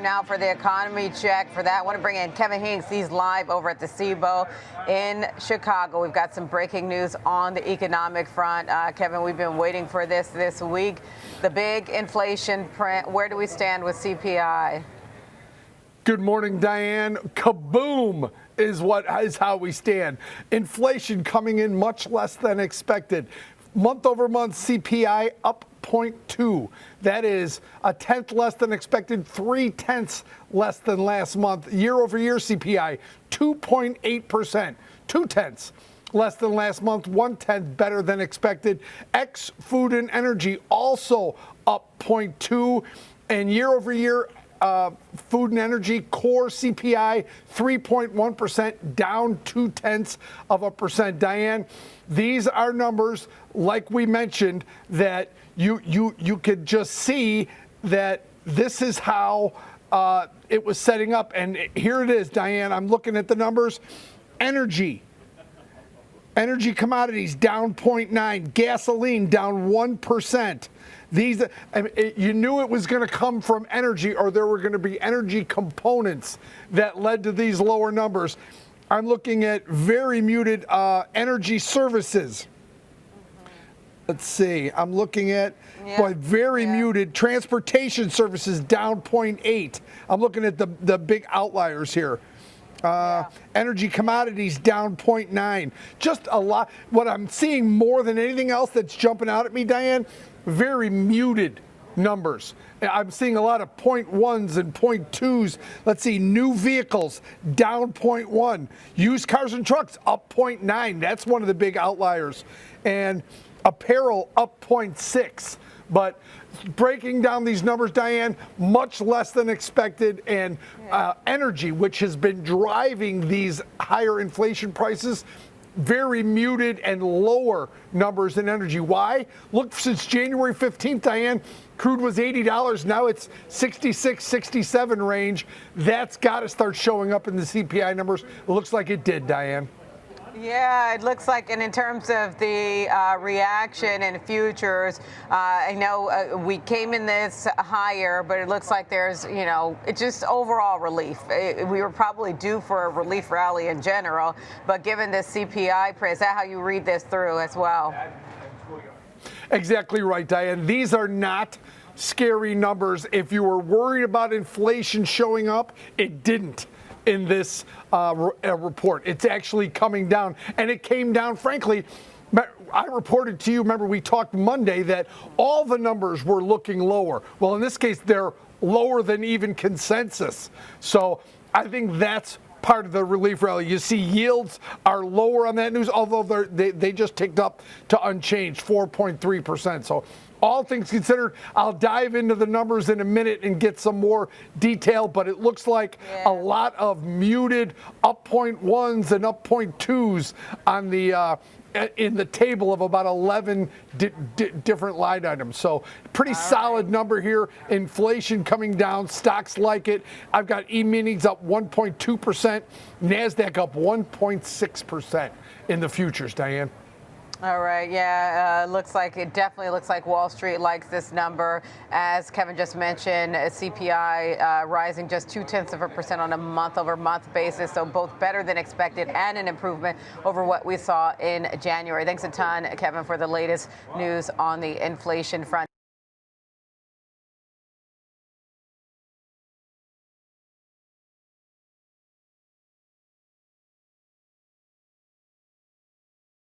Now for the economy check. For that, I want to bring in Kevin Hincks. He's live over at the CBO in Chicago. We've got some breaking news on the economic front. Kevin, we've been waiting for this week. The big inflation print. Where do we stand with CPI? Good morning, Diane. Kaboom is how we stand. Inflation coming in much less than expected. Month over month CPI up 0.2. That is a tenth less than expected, 0.3 less than last month. Year over year CPI 2.8%, 0.2 less than last month, 1/10 better than expected. Ex food and energy also up 0.2, and year over year food and energy core CPI 3.1%, down 0.2%. Diane, these are numbers, like we mentioned, that you could just see that this is how it was setting up. And here it is, Diane. I'm looking at the numbers. Energy commodities down 0.9, gasoline down 1%. These, you knew it was going to come from energy, or there were going to be energy components that led to these lower numbers. I'm looking at very muted energy services. Let's see. I'm looking at very muted transportation services down 0.8. I'm looking at the big outliers here. Energy commodities down 0.9. Just a lot. What I'm seeing more than anything else that's jumping out at me, Diane, very muted numbers. I'm seeing a lot of 0.1s and 0.2s. Let's see, new vehicles down 0.1. Used cars and trucks up 0.9. That's one of the big outliers. And apparel up 0.6. But breaking down these numbers, Diane, much less than expected. And energy, which has been driving these higher inflation prices, very muted and lower numbers in energy. Why? Look, since January 15th, Diane, crude was $80. Now it's 66, 67 range. That's got to start showing up in the CPI numbers. It looks like it did, Diane. Yeah, it looks like, and in terms of the reaction in futures, I know we came in this higher, but it looks like there's, it's just overall relief. We were probably due for a relief rally in general, but given this CPI print, is that how you read this through as well? Exactly right, Diane. These are not scary numbers. If you were worried about inflation showing up, it didn't in this report. It's actually coming down, and it came down, frankly. I reported to you, remember we talked Monday, that all the numbers were looking lower. Well, in this case, they're lower than even consensus. So I think that's part of the relief rally. You see yields are lower on that news, although they just ticked up to unchanged, 4.3%. So all things considered, I'll dive into the numbers in a minute and get some more detail, but it looks like a lot of muted up 0.1s and up 0.2s on the in the table of about 11 different line items. So pretty solid number here. Inflation coming down. Stocks like it. I've got E-minis up 1.2%. NASDAQ up 1.6% in the futures, Diane. All right. It definitely looks like Wall Street likes this number. As Kevin just mentioned, CPI rising just 0.2% on a month-over-month basis. So both better than expected and an improvement over what we saw in January. Thanks a ton, Kevin, for the latest news on the inflation front.